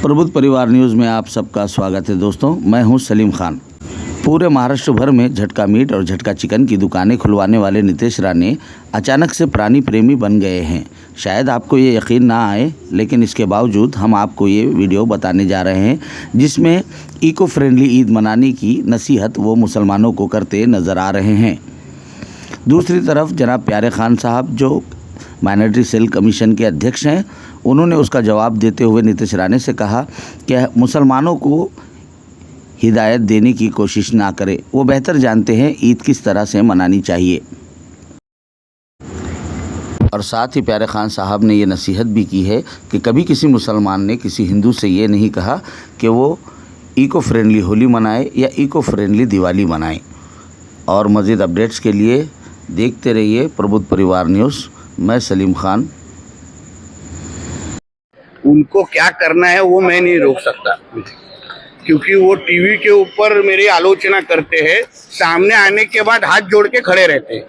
प्रबुद्ध परिवार न्यूज़ में आप सबका स्वागत है। दोस्तों, मैं हूं सलीम खान। पूरे महाराष्ट्र भर में झटका मीट और झटका चिकन की दुकानें खुलवाने वाले नितेश राणे अचानक से प्राणी प्रेमी बन गए हैं। शायद आपको ये यकीन ना आए, लेकिन इसके बावजूद हम आपको ये वीडियो बताने जा रहे हैं जिसमें इको फ्रेंडली ईद मनाने की नसीहत वो मुसलमानों को करते नज़र आ रहे हैं। दूसरी तरफ जनाब प्यारे खान साहब, जो माइनॉरिटी सेल कमीशन के अध्यक्ष हैं, उन्होंने उसका जवाब देते हुए नितेश राणे से कहा कि मुसलमानों को हिदायत देने की कोशिश ना करें, वो बेहतर जानते हैं ईद किस तरह से मनानी चाहिए। और साथ ही प्यारे खान साहब ने ये नसीहत भी की है कि कभी किसी मुसलमान ने किसी हिंदू से ये नहीं कहा कि वो इको फ्रेंडली होली मनाए या इको फ्रेंडली दिवाली मनाए। और मज़ीद अपडेट्स के लिए देखते रहिए प्रबुद्ध परिवार न्यूज़। मैं सलीम खान। उनको क्या करना है वो मैं नहीं रोक सकता, क्योंकि वो टीवी के ऊपर मेरी आलोचना करते हैं, सामने आने के बाद हाथ जोड़ के खड़े रहते हैं,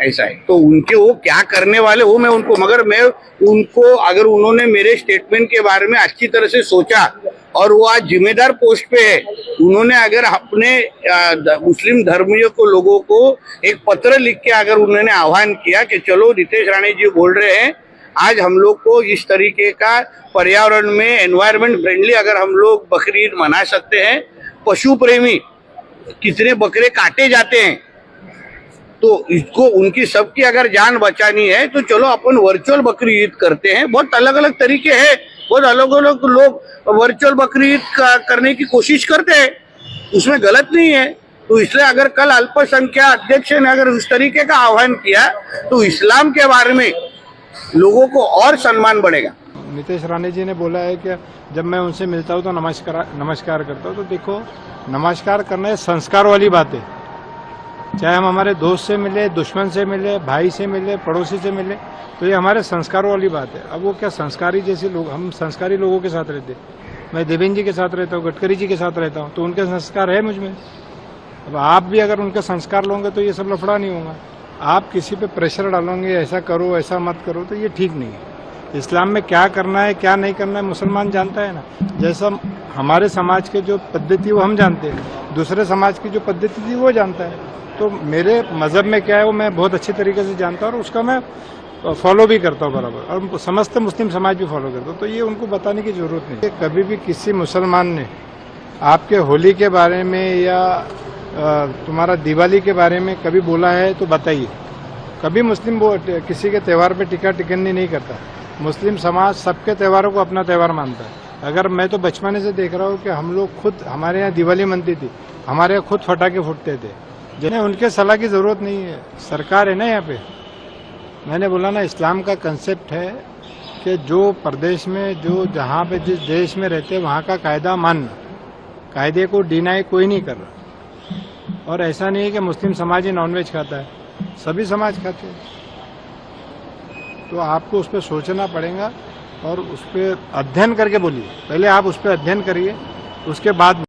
ऐसा है। तो उनके वो क्या करने वाले वो मैं उनको, मगर मैं उनको, अगर उन्होंने मेरे स्टेटमेंट के बारे में अच्छी तरह से सोचा और वो आज जिम्मेदार पोस्ट पे है, उन्होंने अगर अपने मुस्लिम धर्मियों को, लोगों को एक पत्र लिख के अगर उन्होंने आह्वान किया कि चलो नितेश राणे जी बोल रहे हैं आज हम लोग को इस तरीके का पर्यावरण में एनवायरमेंट फ्रेंडली अगर हम लोग बकरी ईद मना सकते हैं, पशु प्रेमी कितने बकरे काटे जाते हैं, तो इसको उनकी सबकी अगर जान बचानी है तो चलो अपन वर्चुअल बकरी ईद करते हैं। बहुत अलग अलग तरीके हैं, बहुत अलग अलग लोग वर्चुअल बकरी ईद करने की कोशिश करते हैं, उसमें गलत नहीं है। तो इसलिए अगर कल अल्पसंख्यक अध्यक्ष ने अगर उस तरीके का आह्वान किया तो इस्लाम के बारे में लोगों को और सम्मान बढ़ेगा। नितेश राणे जी ने बोला है कि जब मैं उनसे मिलता हूँ तो नमस्कार करता हूँ। तो देखो, नमस्कार करना संस्कार वाली बात है। चाहे हम हमारे दोस्त से मिले, दुश्मन से मिले, भाई से मिले, पड़ोसी से मिले, तो ये हमारे संस्कारों वाली बात है। अब वो क्या संस्कारी जैसे लोग, हम संस्कारी लोगों के साथ रहते हैं। मैं देवेंद्र जी के साथ रहता हूँ, गडकरी जी के साथ रहता हूँ, तो उनके संस्कार है मुझ में। अब आप भी अगर उनके संस्कार लोगे तो ये सब लफड़ा नहीं होगा। आप किसी पे प्रेशर डालोगे, ऐसा करो ऐसा मत करो, तो ये ठीक नहीं है। इस्लाम में क्या करना है क्या नहीं करना है मुसलमान जानता है ना। जैसा हमारे समाज के जो पद्धति वो हम जानते हैं, दूसरे समाज की जो पद्धति थी वो जानता है। तो मेरे मज़हब में क्या है वो मैं बहुत अच्छी तरीके से जानता हूँ और उसका मैं फॉलो भी करता हूँ बराबर, और समस्त मुस्लिम समाज भी फॉलो करता हूँ। तो ये उनको बताने की ज़रूरत नहीं। कभी भी किसी मुसलमान ने आपके होली के बारे में या तुम्हारा दिवाली के बारे में कभी बोला है तो बताइए। कभी मुस्लिम वो किसी के त्यौहार पे टिक्का टिकन्नी नहीं करता। मुस्लिम समाज सबके त्योहारों को अपना त्यौहार मानता है। अगर मैं तो बचपने से देख रहा हूँ कि हम लोग खुद, हमारे यहाँ दिवाली मनती थी, हमारे यहाँ खुद पटाखे फूटते थे, जिन्हें उनके सलाह की ज़रूरत नहीं है। सरकार है ना यहाँ पे। मैंने बोला ना, इस्लाम का कंसेप्ट है कि जो प्रदेश में, जो जहाँ पे जिस देश में रहते हैं वहाँ का कायदा मानना, कायदे को डिनाई कोई नहीं कर रहा। और ऐसा नहीं है कि मुस्लिम समाज ही नॉनवेज खाता है, सभी समाज खाते हैं। तो आपको उस पर सोचना पड़ेगा और उस पर अध्ययन करके बोलिए। पहले आप उस पर अध्ययन करिए, उसके बाद